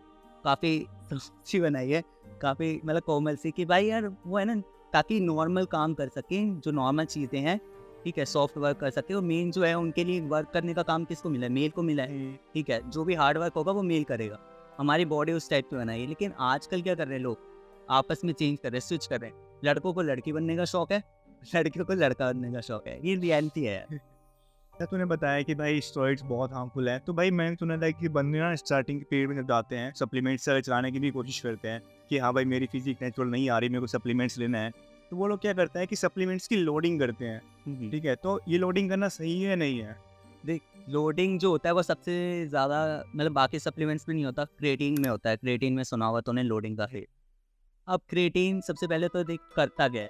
काफ़ी अच्छी बनाई है, काफ़ी मतलब कोमल सी, कि भाई यार वो है ना, ताकि नॉर्मल काम कर सकें, जो नॉर्मल चीज़ें हैं, ठीक है, सॉफ्ट वर्क कर सके। और मेन जो है उनके लिए वर्क करने का काम किसको मिला है? मेल को मिला है, ठीक है। जो भी हार्ड वर्क होगा वो मेल करेगा। हमारी बॉडी उस टाइप की बनाई है। लेकिन आजकल क्या कर रहे हैं लोग, आपस में चेंज कर रहे हैं, स्विच कर रहे हैं। लड़कों को लड़की बनने का शौक है, लड़कियों को लड़का बनने का शौक है। ये रियलिटी है यार। क्या तूने बताया कि भाई स्टेरॉइड्स बहुत हार्मफुल है, तो भाई मैंने सुना था कि बंदे ना स्टार्टिंग के पीरियड में जब जाते हैं सप्लीमेंट्स चलाने की भी कोशिश करते हैं कि हाँ भाई मेरी फिजिक नेचुरल नहीं आ रही, मेरे को सप्लीमेंट्स लेना है, तो वो लोग क्या करते हैं कि सप्लीमेंट्स की लोडिंग करते हैं। ठीक है, तो ये लोडिंग करना सही है नहीं है? देख, लोडिंग जो होता है वो सबसे ज़्यादा मतलब बाकी सप्लीमेंट्स में नहीं होता, क्रिएटिन में होता है। क्रिएटिन में सुना हुआ तूने लोडिंग का फेज। अब क्रिएटिन सबसे पहले तो देख करता क्या है,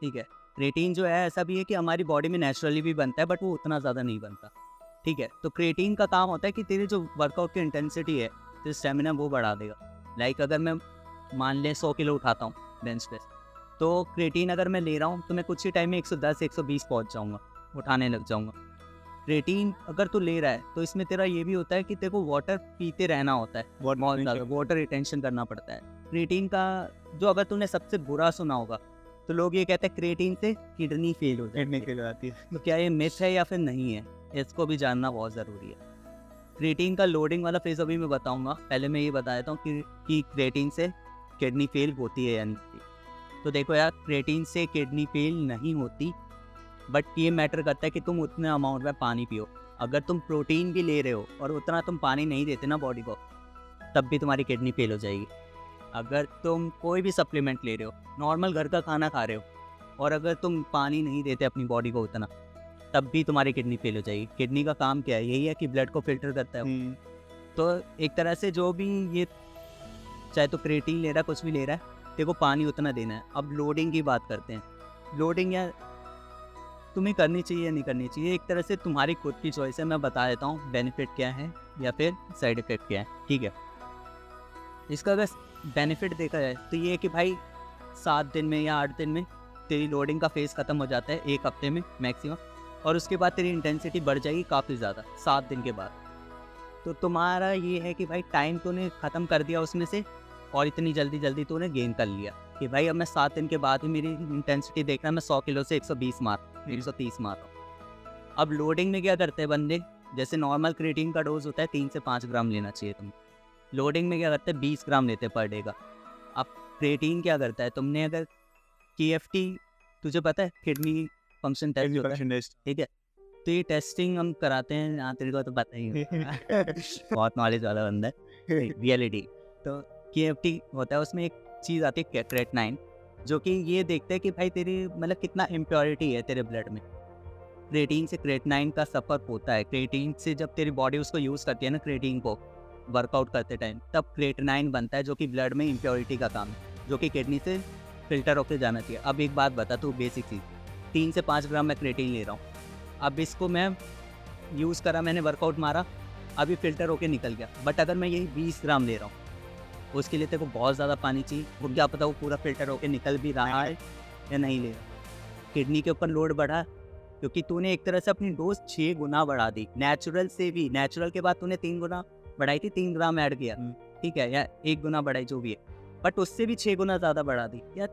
ठीक है। क्रिएटिन जो है ऐसा भी है कि हमारी बॉडी में नेचुरली भी बनता है, बट वो उतना ज़्यादा नहीं बनता, ठीक है। तो क्रिएटिन का काम होता है कि तेरी जो वर्कआउट की इंटेंसिटी है, तो स्टेमिना वो बढ़ा देगा। लाइक अगर मैं मान लें 100 किलो उठाता हूँ बेंच प्रेस, तो क्रिएटिन अगर मैं ले रहा हूँ तो मैं कुछ ही टाइम में 110 120 पहुँच जाऊँगा, उठाने लग जाऊँगा। क्रिएटिन अगर तू ले रहा है तो इसमें तेरा ये भी होता है कि तेरे को वाटर पीते रहना होता है, बहुत ज़्यादा वाटर रिटेंशन करना पड़ता है। क्रिएटिन का जो अगर तूने सबसे बुरा सुना होगा, तो लोग ये कहते हैं क्रिएटिन से किडनी फेल हो किडनी जाती है। फेल हो जाती है। तो क्या ये मिथ है या फिर नहीं है, इसको भी जानना बहुत ज़रूरी है। क्रिएटिन का लोडिंग वाला फेज अभी मैं बताऊंगा, पहले मैं ये बता देता हूँ कि क्रिएटिन से किडनी फेल होती है या नहीं होती। तो देखो यार, क्रिएटिन से किडनी फेल नहीं होती, बट ये मैटर करता है कि तुम उतने अमाउंट में पानी पियो। अगर तुम प्रोटीन भी ले रहे हो और उतना तुम पानी नहीं देते ना बॉडी को, तब भी तुम्हारी किडनी फेल हो जाएगी। अगर तुम कोई भी सप्लीमेंट ले रहे हो, नॉर्मल घर का खाना खा रहे हो, और अगर तुम पानी नहीं देते अपनी बॉडी को उतना, तब भी तुम्हारी किडनी फेल हो जाएगी। किडनी का काम क्या है? यही है कि ब्लड को फिल्टर करता है वो। तो एक तरह से जो भी ये, चाहे तो क्रिएटिन ले रहा है, कुछ भी ले रहा है, तेरे को पानी उतना देना है। अब लोडिंग की बात करते हैं। लोडिंग यार तुम्हें करनी चाहिए या नहीं करनी चाहिए, एक तरह से तुम्हारी खुद की चॉइस है। मैं बता देता हूँ बेनिफिट क्या है या फिर साइड इफेक्ट क्या है, ठीक है। इसका अगर बेनिफिट देखा जाए तो ये है कि भाई 7 दिन में या 8 दिन में तेरी लोडिंग का फेज़ ख़त्म हो जाता है, 1 हफ्ते में मैक्सिमम। और उसके बाद तेरी इंटेंसिटी बढ़ जाएगी काफ़ी ज़्यादा 7 दिन के बाद। तो तुम्हारा ये है कि भाई टाइम तूने ख़त्म कर दिया उसमें से, और इतनी जल्दी तूने गेन कर लिया कि भाई अब मैं 7 दिन के बाद ही मेरी इंटेंसिटी देखना, मैं 100 किलो से 120 मार 130 मार रहा हूँ। अब लोडिंग में क्या करते हैं बंदे, जैसे नॉर्मल क्रिएटिन का डोज होता है 3 से 5 ग्राम लेना चाहिए तुम्हें। लोडिंग में क्या करते हैं 20 ग्राम लेते हैं पर डे का। अब क्रिएटिन क्या करता है, तुमने अगर KFT, तुझे पता है किडनी फंक्शन टेस्ट होता है, ठीक है। तो ये टेस्टिंग हम कराते हैं, यहाँ तेरे को तो पता ही होगा बहुत नॉलेज वाला बंदा है रियलिटी। तो KFT होता है, उसमें एक चीज़ आती है क्रेटनाइन, जो कि ये देखते हैं कि भाई तेरी मतलब कितना इम्प्योरिटी है तेरे ब्लड में। क्रिएटिन से क्रेटनाइन का सफ़र होता है। क्रिएटिन से जब तेरी बॉडी उसको यूज़ करती है ना, क्रिएटिन को वर्कआउट करते टाइम, तब क्रेटनाइन बनता है, जो कि ब्लड में इम्प्योरिटी का काम है, जो कि किडनी से फिल्टर होकर जाना चाहिए। अब एक बात बता तू, बेसिक चीज़, 3 से 5 ग्राम मैं क्रिएटिन ले रहा हूँ। अब इसको मैं यूज़ करा, मैंने वर्कआउट मारा, अभी फ़िल्टर होके निकल गया। बट अगर मैं यही 20 ग्राम ले रहा हूँ, उसके लिए तेरे को बहुत ज़्यादा पानी चाहिए। वो क्या पता वो पूरा फ़िल्टर होके निकल भी रहा है या नहीं ले रहा। किडनी के ऊपर लोड बढ़ा, क्योंकि तूने एक तरह से अपनी डोज 6 गुना बढ़ा दी। नेचुरल से भी, नेचुरल के बाद तूने 3 गुना बढ़ाई थी, 3 ग्राम ऐड किया, ठीक है, या 1 गुना बढ़ाई, जो भी है, बट उससे भी 6 गुना ज़्यादा बढ़ा दी। या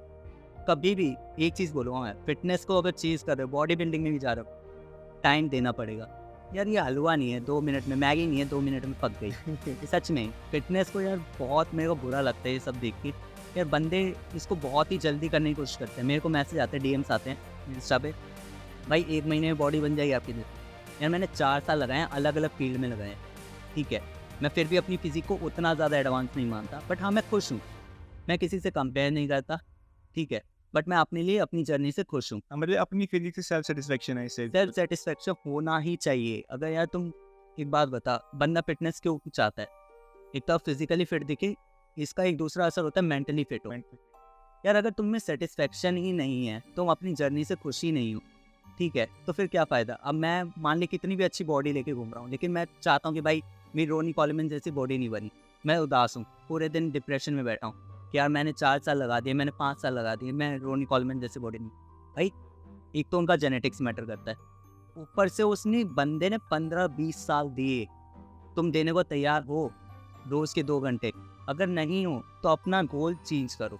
कभी भी एक चीज़ बोलूँगा मैं, फिटनेस को अगर चीज़ कर रहे हो, बॉडी बिल्डिंग में भी जा रहे हो, टाइम देना पड़ेगा यार। ये हलवा नहीं है 2 मिनट में, मैगी नहीं है 2 मिनट में पक गई सच में फिटनेस को यार बहुत मेरे को बुरा लगता है ये सब देख के यार। बंदे इसको बहुत ही जल्दी करने की कोशिश करते हैं। मेरे को मैसेज आते हैं, DMs आते हैं इंस्टा पे, भाई 1 महीने में बॉडी बन जाएगी आपकी। यार मैंने 4 साल लगाए हैं, अलग अलग फील्ड में लगाए हैं, ठीक है। मैं फिर भी अपनी फिजिक को उतना ज़्यादा एडवांस नहीं मानता, बट हाँ मैं खुश हूँ। मैं किसी से कंपेयर नहीं करता, ठीक है, बट मैं अपने लिए अपनी जर्नी से खुश हूँ। मतलब अपनी फिजिक से सेल्फ सेटिस्फेक्शन है इससे। सेल्फ सेटिस्फेक्शन होना ही चाहिए। अगर यार तुम एक बात बता, बंदा फिटनेस क्यों चाहता है? एक तो फिजिकली फिट दिखे, इसका एक दूसरा असर होता है मेंटली फिट हो। यार अगर तुम में सेटिस्फेक्शन ही नहीं है, तुम अपनी जर्नी से खुश ही नहीं हो, ठीक है, तो फिर क्या फ़ायदा। अब मैं मान ली कितनी भी अच्छी बॉडी लेके घूम रहा हूँ, लेकिन मैं चाहता हूँ कि भाई मेरी रोनी कॉलेमैन जैसी बॉडी नहीं बनी, मैं उदास हूँ, पूरे दिन डिप्रेशन में बैठा हूँ, कि यार मैंने 4 साल लगा दिए, मैंने 5 साल लगा दिए, मैं रोनी कॉलमैन जैसे बॉडी नहीं। भाई एक तो उनका जेनेटिक्स मैटर करता है, ऊपर से उसने बंदे ने 15-20 साल दिए, तुम देने को तैयार हो रोज़ के 2 घंटे? अगर नहीं हो तो अपना गोल चेंज करो।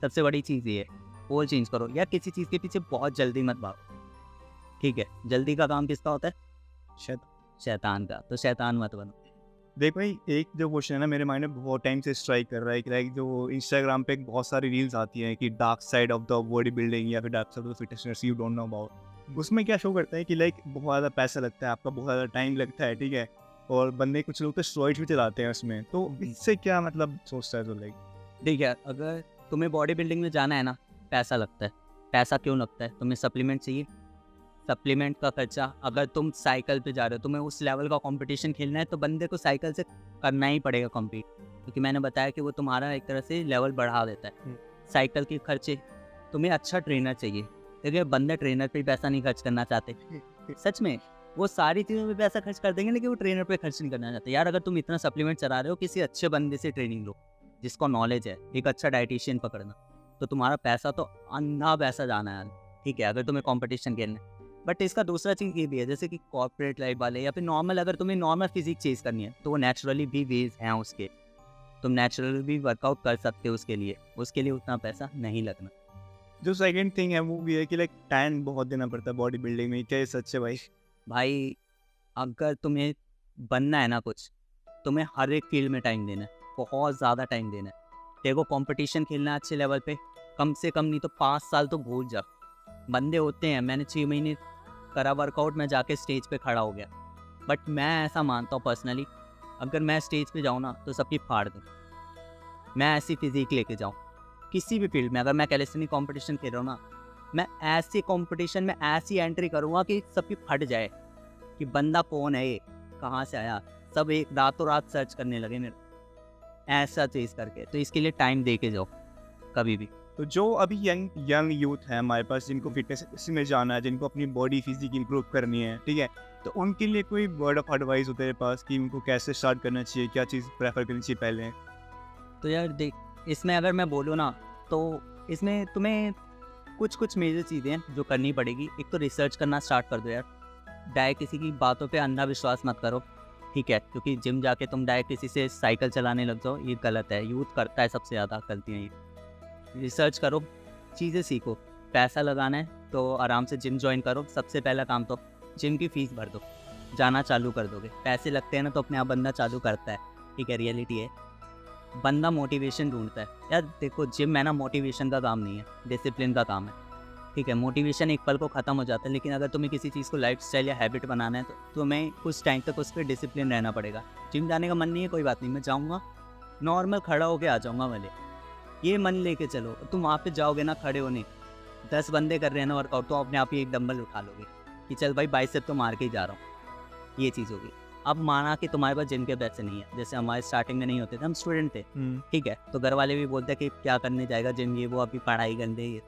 सबसे बड़ी चीज़ ये है, गोल चेंज करो। या किसी चीज़ के पीछे बहुत जल्दी मत भागो, ठीक है? जल्दी का काम किसका होता है? शायद शैतान का। तो शैतान मत बनो। देख भाई, एक जो क्वेश्चन है ना मेरे माइंड में बहुत टाइम से स्ट्राइक कर रहा है कि लाइक जो इंस्टाग्राम पे बहुत सारी रील्स आती हैं कि dark side of the body building या फिर dark side of fitness you don't know about. उसमें क्या शो करता है कि लाइक बहुत ज़्यादा पैसा लगता है, आपका बहुत ज़्यादा टाइम लगता है, ठीक है, और बंदे कुछ लोग तो स्टेरॉइड्स भी चलाते हैं उसमें। तो इससे क्या मतलब सोचता है तो लाइक? देख यार, अगर तुम्हें बॉडी बिल्डिंग में जाना है ना, पैसा लगता है। पैसा क्यों लगता है? तुम्हें सप्लीमेंट चाहिए, सप्लीमेंट का खर्चा। अगर तुम साइकिल पे जा रहे हो, तुम्हें उस लेवल का कंपटीशन खेलना है, तो बंदे को साइकिल से करना ही पड़ेगा कम्पीट, क्योंकि मैंने बताया कि वो तुम्हारा एक तरह से लेवल बढ़ा देता है। साइकिल के खर्चे, तुम्हें अच्छा ट्रेनर चाहिए, क्योंकि बंदे ट्रेनर पे पैसा नहीं खर्च करना चाहते। सच में वो सारी चीज़ों पे पैसा खर्च कर देंगे, लेकिन वो ट्रेनर पे खर्च नहीं करना चाहते। यार अगर तुम इतना सप्लीमेंट चला रहे हो, किसी अच्छे बंदे से ट्रेनिंग लो जिसको नॉलेज है, एक अच्छा डाइटिशियन पकड़ना, तो तुम्हारा पैसा तो अंधा पैसा जाना है यार, ठीक है, अगर तुम्हें कंपटीशन खेलना है। बट इसका दूसरा चीज़ ये भी है, जैसे कि कॉर्पोरेट लाइफ वाले या फिर नॉर्मल, अगर तुम्हें नॉर्मल फिजिक चेज करनी है तो वो नेचुरली भी वेज हैं उसके, तुम नेचुरली भी वर्कआउट कर सकते हो उसके लिए उतना पैसा नहीं लगना। जो सेकंड थिंग है वो भी है कि लाइक टाइम बहुत देना पड़ता है बॉडी बिल्डिंग में। क्या ये सच है भाई? भाई अगर तुम्हें बनना है ना कुछ, तुम्हें हर एक फील्ड में टाइम देना है, बहुत ज़्यादा टाइम देना है। तेरे को कंपटीशन खेलना है अच्छे लेवल पे, कम से कम नहीं तो 5 साल तो भूल जा। बंदे होते हैं, मैंने 6 महीने करा वर्कआउट, मैं जाके स्टेज पे खड़ा हो गया। बट मैं ऐसा मानता हूँ पर्सनली, अगर मैं स्टेज पे जाऊँ ना तो सबकी फाड़ दूँ। मैं ऐसी फिजिक लेके जाऊँ किसी भी फील्ड में। अगर मैं कैलिस्थेनिक कंपटीशन खेल रहा हूँ ना, मैं ऐसे कंपटीशन में ऐसी एंट्री करूँगा कि सबकी फट जाए कि बंदा कौन है ये, कहाँ से आया, सब एक रातों रात सर्च करने लगे मेरे, ऐसा चीज करके। तो इसके लिए टाइम दे के जाओ कभी भी। तो जो अभी यंग यूथ है हमारे पास, जिनको फिटनेस में जाना है, जिनको अपनी बॉडी फिजिक इंप्रूव करनी है, ठीक है, तो उनके लिए कोई वर्ड ऑफ एडवाइस होता है पास कि उनको कैसे स्टार्ट करना चाहिए, क्या चीज़ प्रेफर करनी चाहिए पहले? तो यार देख, इसमें अगर मैं बोलूँ ना, तो इसमें तुम्हें कुछ मेजर चीज़ें हैं जो करनी पड़ेगी। एक तो रिसर्च करना स्टार्ट कर दो यार, डायरेक्ट किसी की बातों पे अंधा विश्वास मत करो, ठीक है, क्योंकि जिम जाके तुम डायरेक्ट किसी से साइकिल चलाने लग जाओ, ये गलत है। यूथ करता है सबसे ज़्यादा गलतियाँ ये। रिसर्च करो, चीज़ें सीखो। पैसा लगाना है तो आराम से जिम ज्वाइन करो। सबसे पहला काम तो जिम की फ़ीस भर दो, जाना चालू कर दोगे। पैसे लगते हैं ना तो अपने आप बंदा चालू करता है, ठीक है, रियलिटी है। बंदा मोटिवेशन ढूंढता है यार। देखो जिम है ना, मोटिवेशन का काम नहीं है, डिसिप्लिन का काम है, ठीक है। मोटिवेशन एक पल को ख़त्म हो जाता है, लेकिन अगर तुम्हें किसी चीज़ को लाइफस्टाइल या हैबिट बनाना है तो तुम्हें कुछ टाइम तक उस पर डिसिप्लिन रहना पड़ेगा। जिम जाने का मन नहीं है, कोई बात नहीं, मैं जाऊँगा, नॉर्मल खड़ा होके आ जाऊँगा भले, ये मन लेके चलो। तुम वहाँ पे जाओगे ना खड़े होने, 10 बंदे कर रहे हैं ना वर्कआउट, तो अपने आप ही एक डंबल उठा लोगे कि चल भाई बाइसेप तो मार के ही जा रहा हूँ, ये चीज़ होगी। अब माना कि तुम्हारे पास जिम के पैसे नहीं है, जैसे हमारे स्टार्टिंग में नहीं होते थे, हम स्टूडेंट थे, ठीक है, तो घर वाले भी बोलते हैं कि क्या करने जाएगा जिम, ये वो, अभी पढ़ाई कर दे। ये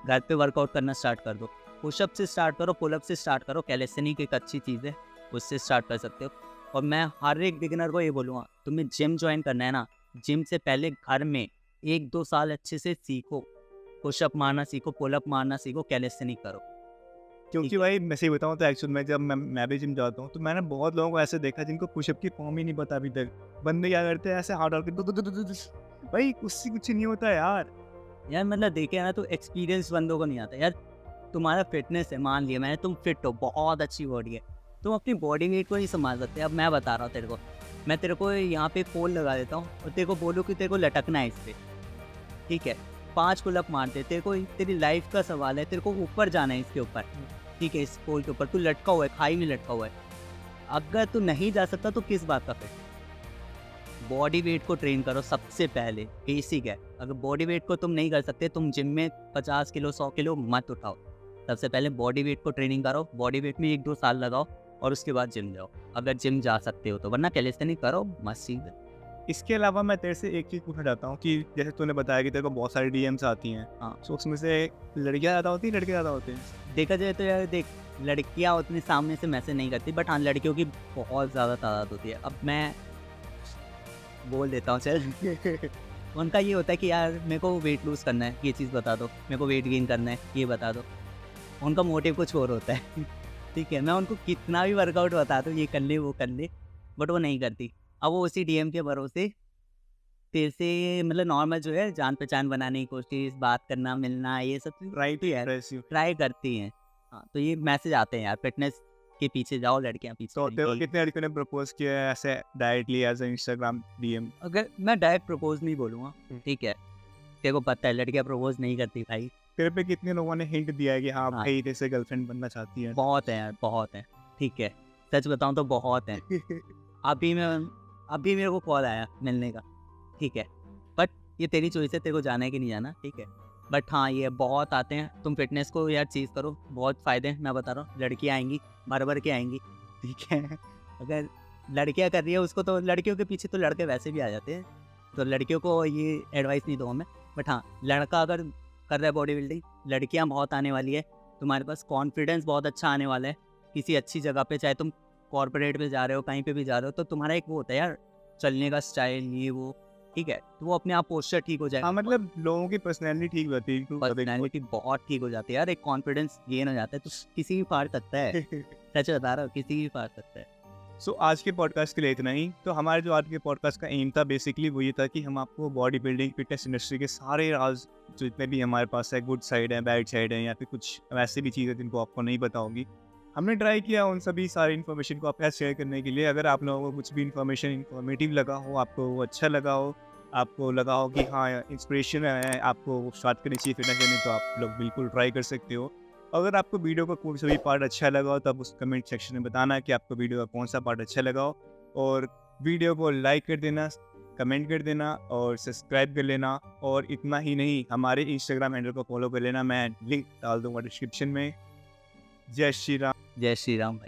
घर पे वर्कआउट करना स्टार्ट कर दो, पुशअप से स्टार्ट करो, पुलअप से स्टार्ट करो। कैलिस्थेनिक एक अच्छी चीज़ है, उससे स्टार्ट कर सकते हो। और मैं हर एक बिगिनर को ये बोलूँगा, तुम्हें जिम ज्वाइन करना है ना, जिम से पहले घर में 1-2 साल अच्छे से सीखो, पुशअप मारना सीखो, पुलअप मारना सीखो, कैलिस्थेनिक करो। क्योंकि भाई मैं सही बताऊँ तो एक्चुअल में जब मैं भी जिम जाता हूँ तो मैंने बहुत लोगों को ऐसे देखा जिनको पुशअप की फॉर्म ही नहीं पता अभी तक। बंदे क्या करते हैं, ऐसे हाथ डाल के भाई उससे कुछ नहीं होता यार। यार मतलब देखे ना, तो एक्सपीरियंस बंदों को नहीं आता यार। तुम्हारा फिटनेस है, मान लिया मैंने, तुम फिट हो, बहुत अच्छी बॉडी है, तुम अपनी बॉडी वेट को नहीं संभाल सकते। अब मैं बता रहा हूँ तेरे को, मैं तेरे को यहाँ पे पोल लगा देता हूँ और तेरे को बोलूँ कि तेरे को लटकना है इस पर, ठीक है, 5 पुलअप मारते, तेरे को, तेरी लाइफ का सवाल है, तेरे को ऊपर जाना है इसके ऊपर, ठीक है, इस पोल के ऊपर तू लटका हुआ है, खाई में लटका हुआ है। अगर तू नहीं जा सकता तो किस बात का फिट? बॉडी वेट को ट्रेन करो सबसे पहले, बेसिक है। अगर बॉडी वेट को तुम नहीं कर सकते, तुम जिम में 50 किलो 100 किलो मत उठाओ। सबसे पहले बॉडी वेट को ट्रेनिंग करो, बॉडी वेट में 1-2 साल लगाओ और उसके बाद जिम जाओ, अगर जिम जा सकते हो तो, वरना कैलिस्थेनिक करो, मस्त चीज़ है। इसके अलावा मैं तेरे से एक चीज़ पूछना चाहता हूँ कि जैसे तूने बताया कि तेरे को बहुत सारी डीएम्स आती हैं, हाँ, तो उसमें से लड़कियाँ ज़्यादा होती हैं लड़के ज़्यादा होते हैं? देखा जाए तो यार देख, लड़कियाँ उतनी सामने से मैसेज नहीं करती, बट हाँ लड़कियों की बहुत ज़्यादा तादाद होती है। अब मैं बोल देता हूँ चल उनका ये होता है कि यार मेरे को वेट लूज़ करना है, ये चीज़ बता दो, मेरे को वेट गेन करना है, ये बता दो। उनका मोटिव कुछ और होता है। ठीक है, मैं उनको कितना भी वर्कआउट बता दूँ, ये कर ले, वो कर ले, बट वो नहीं करती। अब वो उसी डीएम के भरोसे तेरे से मतलब नॉर्मल जो है जान-पहचान बनाने की कोशिश, बात करना, मिलना, ये सब चीज़ राइट होती है, इम्प्रेस यू। ट्राई करती हैं। हाँ, तो ये मैसेज आते हैं यार, फिटनेस के पीछे जाओ, लड़कियाँ पीछे तो नहीं। तेरे को कितने लड़कियों ने प्रपोज किया है ऐसे directly as a Instagram DM? अगर मैं डायरेक्ट प्रपोज़ नहीं बोलूँगा, ठीक है? तेरे को पता है लड़कियाँ प्रपोज़ नहीं करती भाई। तेरे पे कितने लोगों ने हिंट दिया है कि हाँ हाँ। भाई तेरे से गर्लफ्रेंड बनना चाहती है? बहुत है यार, बहुत है, ठीक है? सच बताऊँ तो बहुत हैं। अभी मेरे को कॉल आया मिलने का, ठीक है? बट ये तेरी चॉइस है, तेरे को जाना है कि नहीं जाना, ठीक है? बट हाँ, ये बहुत आते हैं, तुम फिटनेस को यार चीज़ करो, बहुत फ़ायदे हैं, मैं बता रहा हूँ। लड़कियाँ आएँगी, भर-भर के आएँगी, ठीक है? अगर लड़कियाँ कर रही है उसको, तो लड़कियों के पीछे तो लड़के वैसे भी आ जाते हैं, तो लड़कियों को ये एडवाइस नहीं दूँगा मैं। बट हाँ, लड़का अगर कर रहा है बॉडी बिल्डिंग, लड़कियाँ बहुत आने वाली है, तुम्हारे पास कॉन्फिडेंस बहुत अच्छा आने वाला है, किसी अच्छी जगह पे, चाहे तुम कॉर्पोरेट में जा रहे हो, कहीं पे भी जा रहे हो, तो तुम्हारा एक वो होता है यार, चलने का स्टाइल, ये वो, ठीक है? तो वो अपने आप पोस्चर ठीक हो जाएगा। हाँ मतलब लोगों की पर्सनैलिटी ठीक होती है तो पर्सनैलिटी बहुत ठीक हो जाती है यार, एक कॉन्फिडेंस गेन हो जाता है, तो किसी भी फाड़ सकता है। सच बता रहा हूँ, किसी भी फाड़ सकता है। सो आज के पॉडकास्ट के लिए इतना ही। तो हमारे जो आज के पॉडकास्ट का एम था बेसिकली वो ये था कि हम आपको बॉडी बिल्डिंग फिटनेस इंडस्ट्री के सारे राज जो जितने भी हमारे पास है, गुड साइड है, बैड साइड है, या फिर कुछ वैसे भी चीज़ें जिनको आपको नहीं पता होंगी, हमने ट्राई किया उन सभी सारी इन्फॉर्मेशन को आपके साथ शेयर करने के लिए। अगर आप लोगों को कुछ भी इन्फॉर्मेशन इन्फॉर्मेटिव लगा हो, आपको वो अच्छा लगा हो, आपको लगा हो कि हाँ इंस्पिरेशन है, आपको स्टार्ट करनी चाहिए फिटनेस जर्नी, तो आप लोग बिल्कुल ट्राई कर सकते हो। अगर आपको वीडियो का कोई सा भी पार्ट अच्छा लगा हो, तब उस कमेंट सेक्शन में बताना कि आपको वीडियो का कौन सा पार्ट अच्छा लगा हो, और वीडियो को लाइक कर देना, कमेंट कर देना और सब्सक्राइब कर लेना। और इतना ही नहीं, हमारे इंस्टाग्राम हैंडल को फॉलो कर लेना, मैं लिंक डाल दूंगा डिस्क्रिप्शन में। जय श्री राम। जय श्री राम भाई।